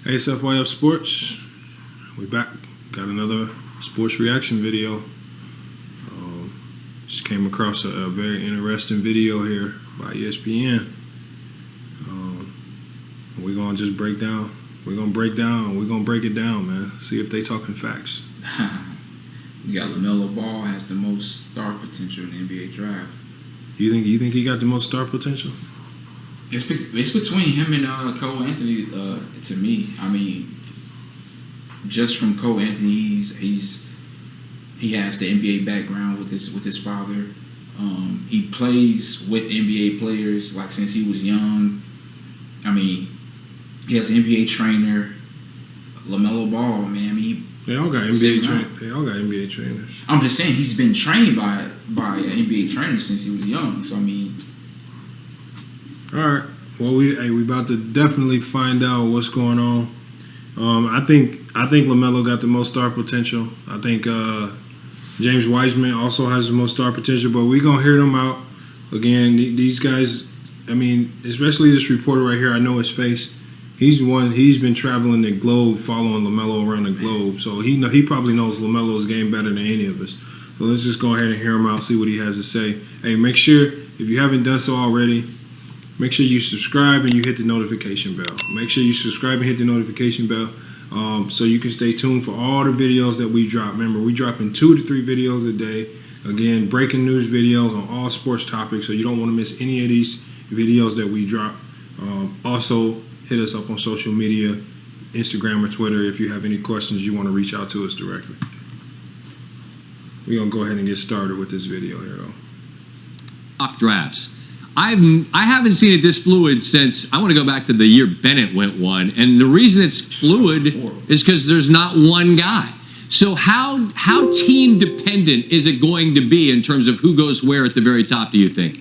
Hey, it's FYF Sports. We back. Got another sports reaction video. Just came across a very interesting video here by ESPN. We're gonna just break down. We're gonna break it down, man. See if they talking facts. We got Lamelo Ball has the most star potential in the NBA draft. You think he got the most star potential? It's between him and Cole Anthony. To me, I mean, just from Cole Anthony, he has the NBA background with his father. He plays with NBA players like since he was young. I mean, he has an NBA trainer. Lamelo Ball, man. I mean, they all got NBA trainers. I'm just saying he's been trained by an NBA trainer since he was young. So I mean. All right. Well, we about to definitely find out what's going on. I think Lamelo got the most star potential. I think James Wiseman also has the most star potential. But we're gonna hear them out again. These guys. I mean, especially this reporter right here. I know his face. He's been traveling the globe, following Lamelo around the globe. So he probably knows Lamelo's game better than any of us. So let's just go ahead and hear him out, see what he has to say. Hey, make sure if you haven't done so already. Make sure you subscribe and you hit the notification bell. Make sure you subscribe and hit the notification bell so you can stay tuned for all the videos that we drop. Remember, we dropping 2 to 3 videos a day. Again, breaking news videos on all sports topics, so you don't want to miss any of these videos that we drop. Also, hit us up on social media, Instagram or Twitter, if you have any questions you want to reach out to us directly. We're going to go ahead and get started with this video here, though. Mock drafts. I haven't seen it this fluid since, I want to go back to the year Bennett went one. And the reason it's fluid is because there's not one guy. So how team dependent is it going to be in terms of who goes where at the very top, do you think?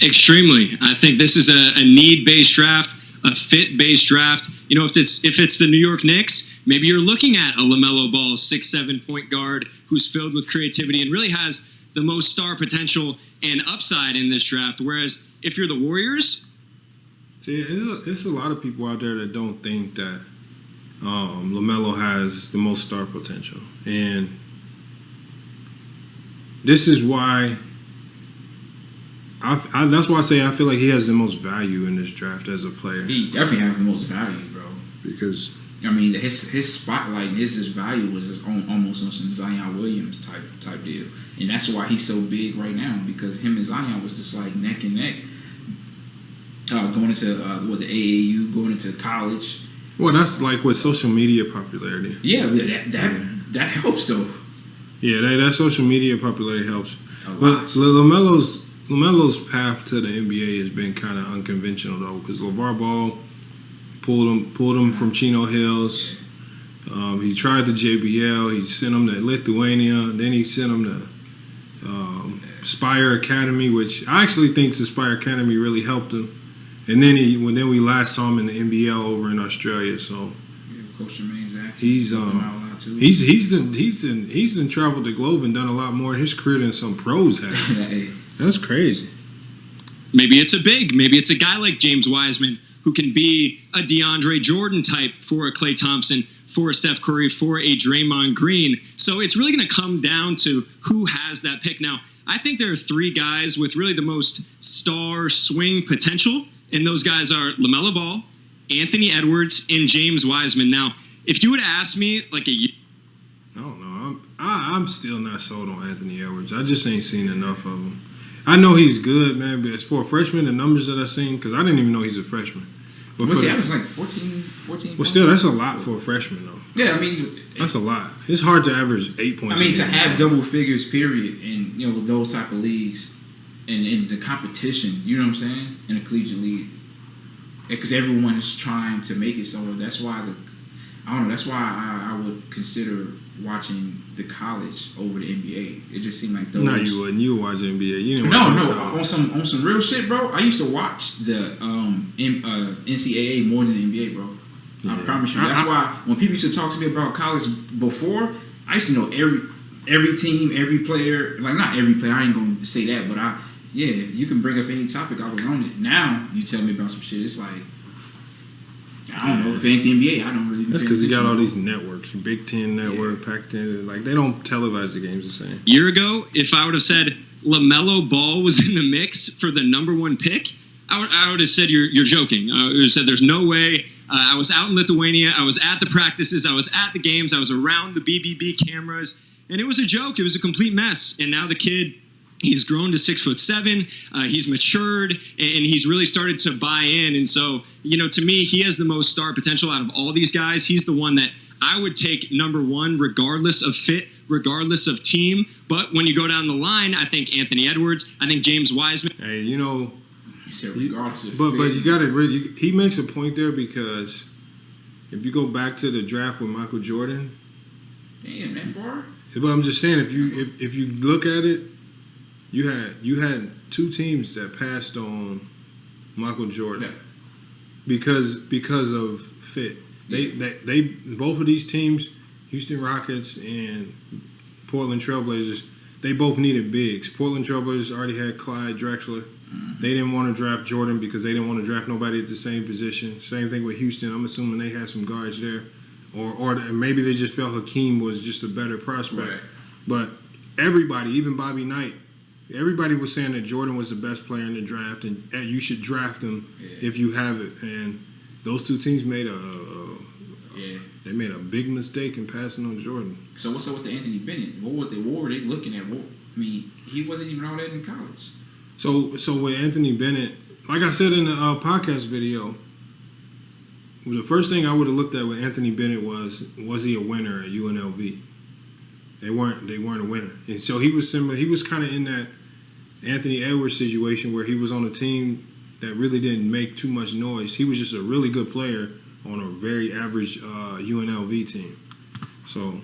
Extremely. I think this is a need-based draft, a fit-based draft. You know, if it's the New York Knicks, maybe you're looking at a Lamelo Ball 6'7" point guard who's filled with creativity and really has the most star potential and upside in this draft. Whereas if you're the Warriors, see, there's a lot of people out there that don't think that Lamelo has the most star potential, and this is why. That's why I say I feel like he has the most value in this draft as a player. He definitely has the most value, bro. Because I mean, his spotlight, his just value was just almost on some Zion Williams type deal, and that's why he's so big right now, because him and Zion was just like neck and neck, going into the AAU, going into college. Well, that's like with social media popularity. Yeah, that helps though. Yeah, that social media popularity helps. But Lamelo's path to the NBA has been kind of unconventional though, because LeVar Ball pulled him from Chino Hills. He tried the JBL. He sent him to Lithuania. Then he sent him to Spire Academy, which I actually think the Spire Academy really helped him. And then we last saw him in the NBL over in Australia. So Coach Jermaine's he's done traveled the globe and done a lot more in his career than some pros have. That's crazy. maybe it's a guy like James Wiseman who can be a DeAndre Jordan type for a Klay Thompson, for a Steph Curry, for a Draymond Green. So it's really going to come down to who has that pick. Now, I think there are 3 guys with really the most star swing potential, and those guys are LaMelo Ball, Anthony Edwards, and James Wiseman. Now, if you would have asked me like a year... I don't know. I'm still not sold on Anthony Edwards. I just ain't seen enough of him. I know he's good, man, but as for a freshman, the numbers that I've seen, because I didn't even know he's a freshman. But what's he average, like 14 Well, still, that's a lot for a freshman, though. Yeah, I mean... That's a lot. It's hard to average 8 points. I mean, to have double figures, period, in, you know, those type of leagues, and in the competition, you know what I'm saying, in a collegiate league, because everyone is trying to make it, so that's why that's why I would consider watching the college over the NBA. It just seemed like those... No, you wouldn't. You would watch NBA. You didn't watch on some real shit, bro. I used to watch the NCAA more than the NBA, bro. Yeah. I promise you. That's why when people used to talk to me about college before, I used to know every team, every player. Like, not every player. I ain't gonna say that, but you can bring up any topic. I was on it. Now you tell me about some shit. It's like I don't know if it ain't the NBA. I don't really. That's because you got all these networks, Big Ten Network, Pac-10. Like they don't televise the games the same. A year ago, if I would have said LaMelo Ball was in the mix for the #1 pick, I would have said you're joking. I would have said there's no way. I was out in Lithuania. I was at the practices. I was at the games. I was around the BBB cameras, and it was a joke. It was a complete mess. And now the kid, he's grown to 6'7". He's matured, and he's really started to buy in. And so, to me, he has the most star potential out of all these guys. He's the one that I would take #1, regardless of fit, regardless of team. But when you go down the line, I think Anthony Edwards, I think James Wiseman. Hey, He said regardless of but fit. you got to he makes a point there because if you go back to the draft with Michael Jordan, Damn, that far? but I'm just saying if you look at it, you had two teams that passed on Michael Jordan because of fit. They both of these teams, Houston Rockets and Portland Trailblazers, they both needed bigs. Portland Trailblazers already had Clyde Drexler. Mm-hmm. They didn't want to draft Jordan because they didn't want to draft nobody at the same position. Same thing with Houston. I'm assuming they had some guards there. Or maybe they just felt Hakeem was just a better prospect. Right. But everybody, even Bobby Knight, everybody was saying that Jordan was the best player in the draft and you should draft him if you have it. And those two teams made they made a big mistake in passing on Jordan. So what's up with the Anthony Bennett? What were they looking at? He wasn't even all that in college. So with Anthony Bennett, like I said in the podcast video, the first thing I would have looked at with Anthony Bennett was he a winner at UNLV? They weren't a winner, and so he was similar. He was kind of in that Anthony Edwards situation where he was on a team that really didn't make too much noise. He was just a really good player on a very average UNLV team. So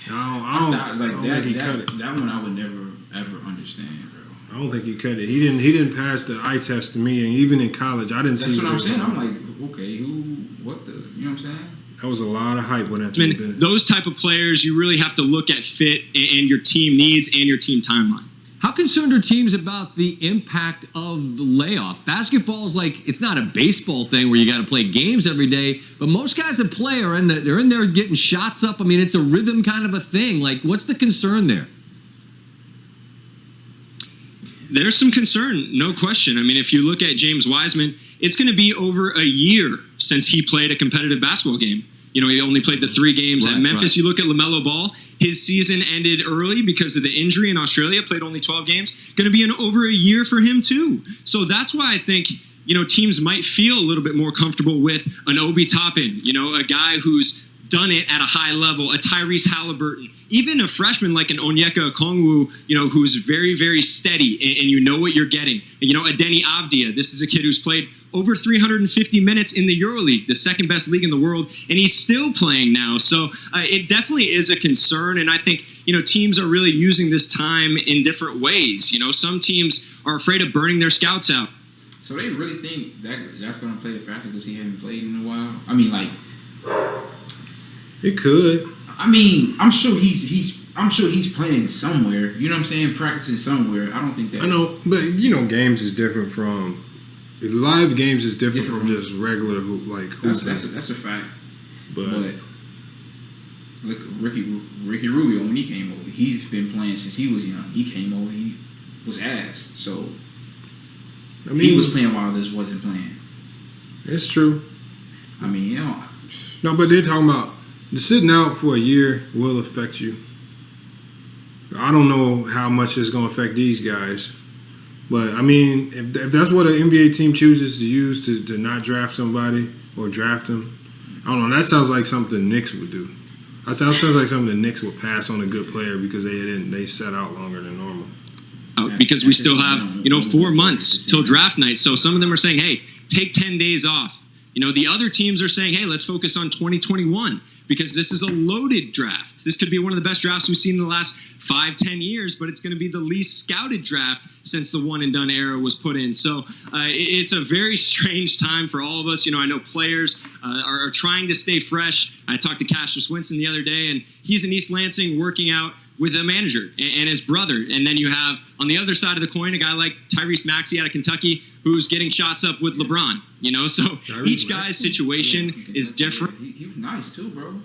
I don't think he cut it. That one I would never ever understand, bro. I don't think he cut it. He didn't pass the eye test to me, and even in college, I didn't see. That's what I'm saying. I'm like, okay, you know what I'm saying? That was a lot of hype when Anthony Bennett. Those type of players, you really have to look at fit and your team needs and your team timeline. How concerned are teams about the impact of the layoff? Basketball's like, it's not a baseball thing where you got to play games every day, but most guys that play they're in there getting shots up. I mean, it's a rhythm kind of a thing. Like, what's the concern there? There's some concern, no question. I mean, if you look at James Wiseman, it's going to be over a year since he played a competitive basketball game. He only played the 3 games at Memphis. Right. You look at LaMelo Ball, his season ended early because of the injury in Australia, played only 12 games. Going to be over a year for him too. So that's why I think, teams might feel a little bit more comfortable with an Obi Toppin, a guy who's done it at a high level, a Tyrese Halliburton, even a freshman like an Onyeka Okongwu, who's very, very steady and you know what you're getting. A Denny Avdia, this is a kid who's played over 350 minutes in the EuroLeague, the second best league in the world, and he's still playing now. So it definitely is a concern, and I think, teams are really using this time in different ways. Some teams are afraid of burning their scouts out. So they really think that's going to play a factor because he hasn't played in a while? I mean, like... It could. I mean, I'm sure he's playing somewhere. You know what I'm saying? Practicing somewhere. I don't think that. I know, but games is different from live games is different from just regular That's a fact. But look, Ricky Rubio when he came over, he's been playing since he was young. He came over, he was ass. So he was playing while others wasn't playing. It's true. I mean, No, but they're talking about the sitting out for a year will affect you. I don't know how much it's going to affect these guys. But, I mean, if that's what an NBA team chooses to use to not draft somebody or draft them, I don't know. That sounds like something Knicks would do. That sounds like something the Knicks would pass on a good player because they sat out longer than normal. Because we still have, 4 months till draft night. So some of them are saying, hey, take 10 days off. The other teams are saying, hey, let's focus on 2021 because this is a loaded draft. This could be one of the best drafts we've seen in the last 5-10 years, but it's going to be the least scouted draft since the one and done era was put in. So it's a very strange time for all of us. I know players are trying to stay fresh. I talked to Cassius Winston the other day, and he's in East Lansing working out with a manager and his brother. And then you have, on the other side of the coin, a guy like Tyrese Maxey out of Kentucky who's getting shots up with LeBron. So each guy's situation is different. He was nice too, bro.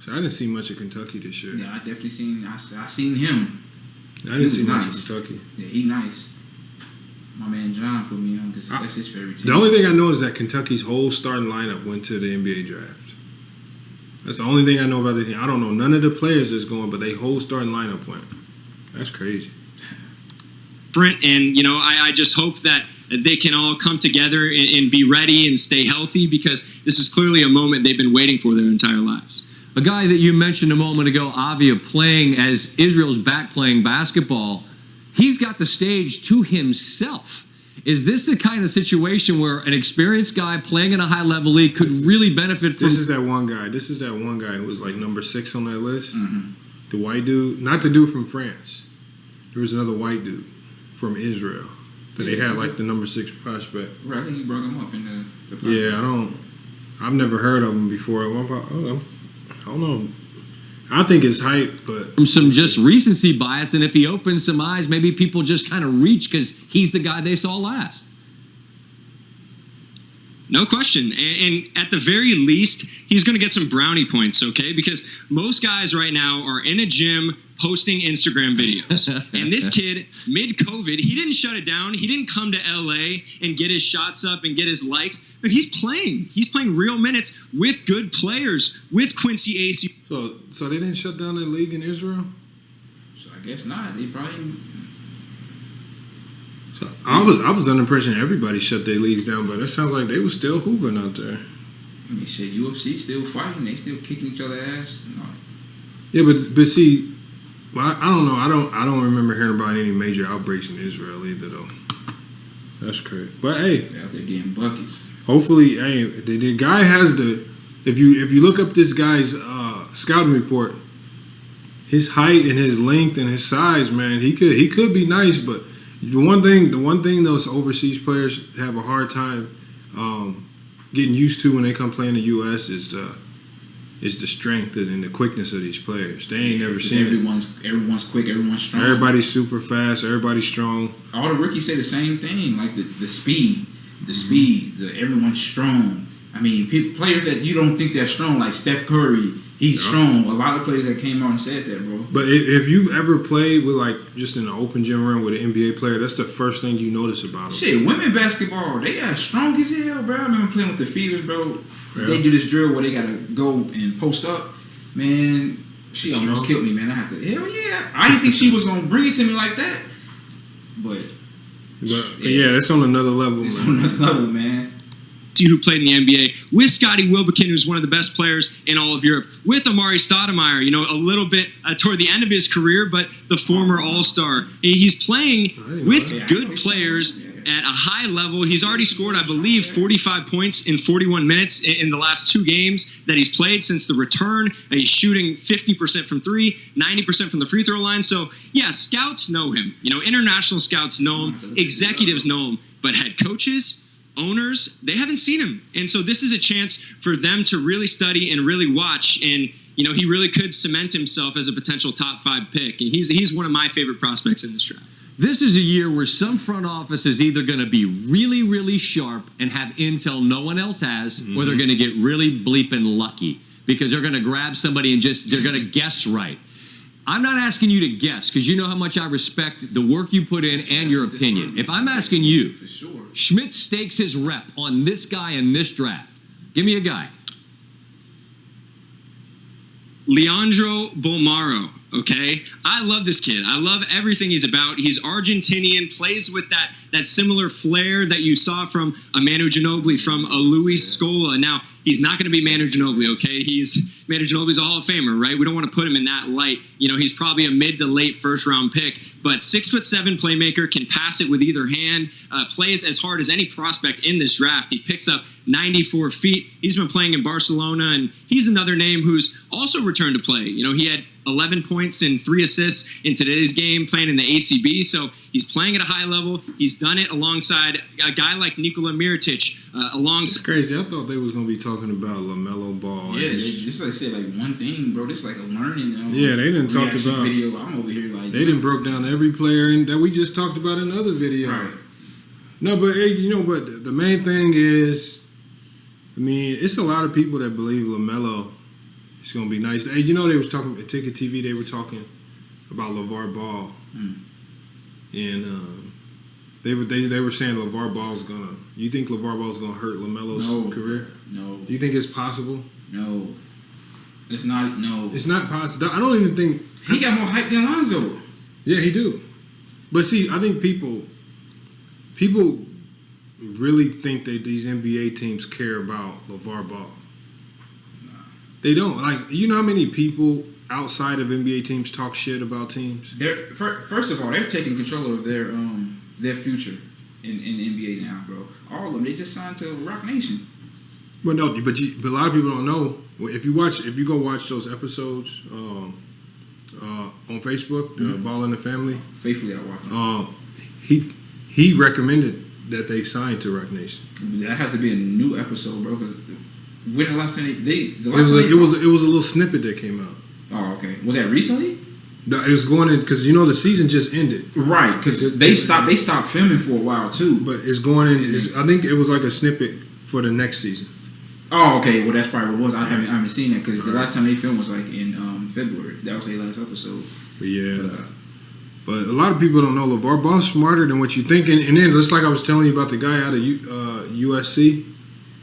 So I didn't see much of Kentucky this year. Yeah, I definitely seen. I seen him. I didn't see much nice. of Kentucky. Yeah, he nice. My man John put me on because that's his favorite team. The only thing I know is that Kentucky's whole starting lineup went to the NBA draft. That's the only thing I know about the team. I don't know none of the players that's going, but their whole starting lineup went. That's crazy. And, I just hope that they can all come together and be ready and stay healthy, because this is clearly a moment they've been waiting for their entire lives. A guy that you mentioned a moment ago, Avia, playing as Israel's back playing basketball, he's got the stage to himself. Is this the kind of situation where an experienced guy playing in a high-level league could really benefit from? This is that one guy. This is that one guy who was like number 6 on that list. Mm-hmm. The white dude. Not the dude from France. There was another white dude from Israel that they had like the number 6 prospect. Right, I think he brought him up in the podcast. Yeah, I've never heard of him before. I don't know. I think it's hype, but some just recency bias, and if he opens some eyes, maybe people just kind of reach because he's the guy they saw last. No question. And at the very least, he's going to get some brownie points, okay? Because most guys right now are in a gym posting Instagram videos. And this kid, mid-COVID, he didn't shut it down. He didn't come to LA and get his shots up and get his likes. But he's playing. He's playing real minutes with good players, with Quincy Ace. So they didn't shut down the league in Israel? So I guess not. They probably... So I was under the impression everybody shut their leagues down, but it sounds like they were still hooping out there. I mean, shit, UFC still fighting. They still kicking each other's ass. No. Yeah, but see, well, I don't know. I don't remember hearing about any major outbreaks in Israel either, though. That's crazy. But hey, They're out there getting buckets. Hopefully, hey, the guy has the. If you look up this guy's scouting report, his height and his length and his size, man, he could be nice, but. The one thing those overseas players have a hard time getting used to when they come play in the U.S. is the strength and the quickness of these players. They ain't never seen everyone's quick, everyone's strong. Everybody's super fast. Everybody's strong. All the rookies say the same thing, like the speed, everyone's strong. I mean, players that you don't think they're strong, like Steph Curry. He's strong. A lot of players that came out and said that, bro. But if you've ever played with just in an open gym room with an NBA player, that's the first thing you notice about them. Shit, women basketball, they are strong as hell, bro. I remember playing with the Fevers, bro. Yeah. They do this drill where they gotta go and post up. Man, she almost killed me, man. I had to, hell yeah. I didn't think she was gonna bring it to me like that. But yeah, that's on another level, it's on another level, man. Who played in the NBA, with Scottie Wilbekin, who's one of the best players in all of Europe, with Amari Stoudemire, a little bit toward the end of his career, but the former All-Star. He's playing with good players at a high level. He's already scored, I believe, 45 points in 41 minutes in the last 2 games that he's played since the return. He's shooting 50% from 3, 90% from the free throw line. So, yeah, scouts know him. International scouts know him. Executives know him. But head coaches, owners, they haven't seen him. And so this is a chance for them to really study and really watch. And, he really could cement himself as a potential top 5 pick. And he's one of my favorite prospects in this draft. This is a year where some front office is either going to be really, really sharp and have intel no one else has, or they're going to get really bleeping lucky because they're going to grab somebody and they're going to guess right. I'm not asking you to guess because you know how much I respect the work you put in and your opinion. If I'm asking you, for sure. Schmidt stakes his rep on this guy in this draft. Give me a guy. Leandro Bomar, okay? I love this kid. I love everything he's about. He's Argentinian, plays with that similar flair that you saw from a Manu Ginobili, from a Luis Scola. Now, he's not going to be Manu Ginobili, okay? Manu Ginobili's a Hall of Famer, right? We don't want to put him in that light. He's probably a mid to late first-round pick, but 6'7" playmaker, can pass it with either hand, plays as hard as any prospect in this draft. He picks up 94 feet. He's been playing in Barcelona, and he's another name who's also returned to play. He had 11 points and 3 assists in today's game playing in the ACB, so he's playing at a high level. He's done it alongside a guy like Nikola Mirotic. It's crazy. I thought they was going to be talking talking about LaMelo Ball. Yeah, just like I said, like one thing, bro. This is like a learning. Yeah, they didn't talk reaction about video. I'm over here like they didn't broke down every player that we just talked about in the other video. Right. No, but hey, but the main thing is, I mean, it's a lot of people that believe LaMelo is going to be nice. Hey, they was talking at Ticket TV. They were talking about LeVar Ball, and they were saying LeVar Ball's gonna. You think LeVar Ball's gonna hurt LaMelo's career? No. Do you think it's possible? No. It's not. No. It's not possible. I don't even think he got more hype than Lonzo. Yeah, he do. But see, I think people really think that these NBA teams care about LeVar Ball. Nah. They don't. Like, you know how many people outside of NBA teams talk shit about teams? They're first of all, they're taking control of their future in NBA now, bro. All of them, they just signed to Rock Nation. But no, but a lot of people don't know. If you go watch those episodes on Facebook, Ball in the Family. Faithfully, I watch it. He recommended that they sign to Rock Nation. That had to be a new episode, bro. Because when the last time it was a little snippet that came out. Oh, okay. Was that recently? No, it was going in because the season just ended. Right, because they stopped filming for a while too. But it's going in. I think it was like a snippet for the next season. Oh, okay. Well, that's probably what it was. I haven't seen that because the last time they filmed was like in February. That was their last episode. But yeah. But a lot of people don't know LeVar Ball's smarter than what you think. And then just like I was telling you about the guy out of USC,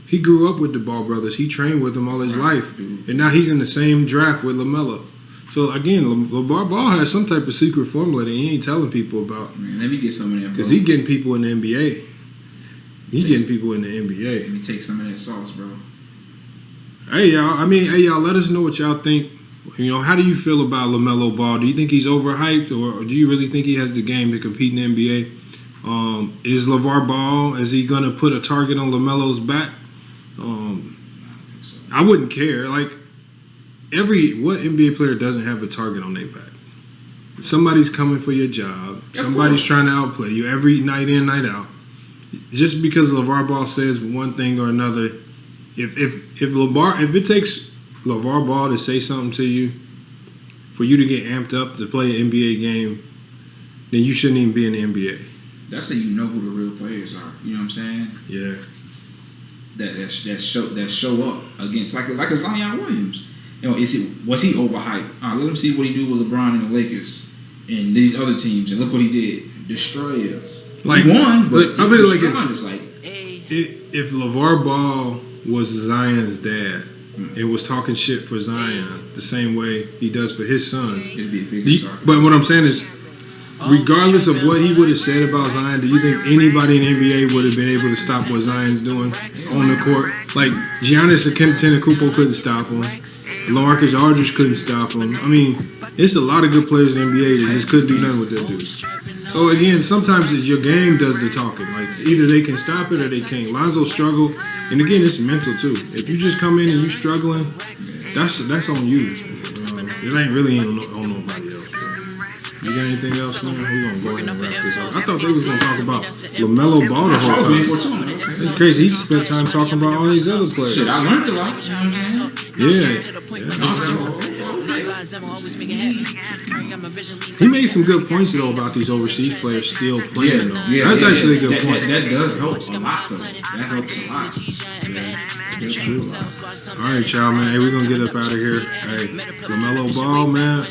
he grew up with the Ball brothers. He trained with them all his life. Dude. And now he's in the same draft with LaMelo. So again, LeVar Ball has some type of secret formula that he ain't telling people about. Man, let me get some of that, bro. Because he's getting people in the NBA. He's getting people in the NBA. Let me take some of that sauce, bro. Hey, y'all, let us know what y'all think. How do you feel about LaMelo Ball? Do you think he's overhyped, or do you really think he has the game to compete in the NBA? Is LeVar Ball, is he going to put a target on LaMelo's back? I don't think so. I wouldn't care. Like, what NBA player doesn't have a target on their back? Somebody's coming for your job. Somebody's trying to outplay you every night in, night out. Just because LeVar Ball says one thing or another, if it takes LeVar Ball to say something to you for you to get amped up to play an NBA game, then you shouldn't even be in the NBA. That's how you know who the real players are. You know what I'm saying? Yeah. That show up against like a Zion Williams. Was he overhyped? Let him see what he do with LeBron and the Lakers and these other teams, and look what he did. Destroy us. Like, he won, but I mean, like if LeVar Ball was Zion's dad and was talking shit for Zion the same way he does for his sons, it'd be a big target. But what I'm saying is, regardless of what he would have said about Zion, do you think anybody in the NBA would have been able to stop what Zion's doing on the court? Like, Giannis Antetokounmpo couldn't stop him. LaMarcus Aldridge couldn't stop him. I mean, it's a lot of good players in the NBA that just couldn't do nothing with their dudes. So, again, sometimes it's your game does the talking. Like, either they can stop it or they can't. Lonzo struggled. And, again, it's mental, too. If you just come in and you struggling, that's on you. It ain't really on nobody else. You got anything else, man? We're going to go ahead and wrap this up. I thought they was going to talk about LaMelo Ball the whole time. It's crazy. He spent time talking about all these other players. Shit, I learned a lot. You know what I'm saying? He made some good points, though, about these overseas players still playing, though. That's actually a good point. That does help a lot, though. That helps a lot. That's true. All right, y'all, man. Hey, we're going to get up out of here. Hey, LaMelo Ball, man.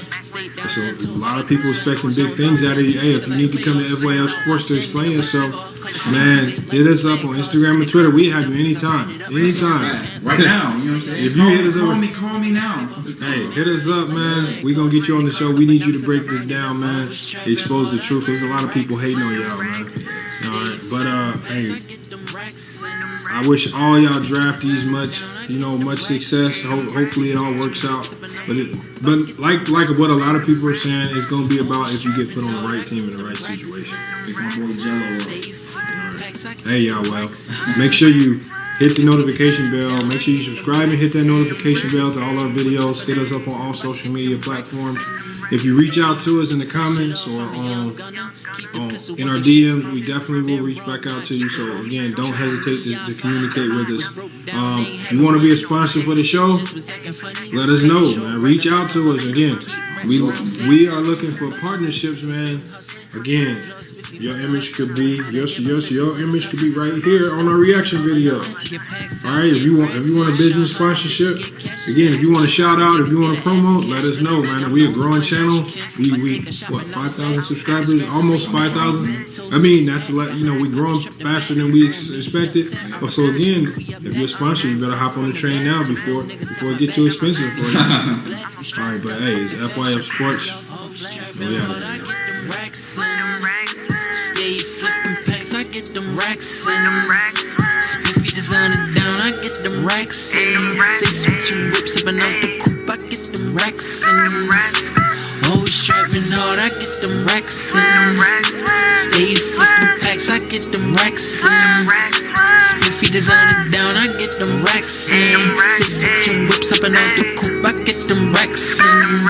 So a lot of people expecting big things out of you. Hey, if you need to come to FYF Sports to explain yourself, man, hit us up on Instagram and Twitter. We have you anytime. Anytime. Right now, you know what I'm saying? If you hit us up, call me now. Hey, hit us up, man. We're going to get you on the show. We need you to break this down, man. Expose the truth. There's a lot of people hating on y'all, man. All right. But, hey, I wish all y'all draftees much success. Hopefully it all works out. But like what a lot of people are saying, it's gonna be about if you get put on the right team in the right situation. Pick my boy Jello up. Hey, y'all, well, make sure you hit the notification bell. Make sure you subscribe and hit that notification bell to all our videos. Hit us up on all social media platforms. If you reach out to us in the comments or in our DMs, we definitely will reach back out to you. So, again, don't hesitate to communicate with us. If you want to be a sponsor for the show, let us know, man. Reach out to us. Again, we are looking for partnerships, man. Again, your image could be your image could be right here on our reaction videos. All right, if you want a business sponsorship, again, if you want a shout out, if you want to promote, let us know, man. We a growing channel. We 5,000 subscribers, almost 5,000. I mean, that's a lot. You know, we growing faster than we expected. So again, if you're a sponsor, you better hop on the train now before it get too expensive for you. All right, but hey, it's FYF Sports. We out of here. Stay flipping packs, I get them racks in them. Spiffy designer down, I get them racks in them. Say switching whips up and out the coupe, I get them racks in them. Always striving hard, I get them racks in them. Stay flipping packs, I get them racks in them. Spiffy designer down, I get them racks in them. Say switching whips up and out the coupe, I get them racks in them.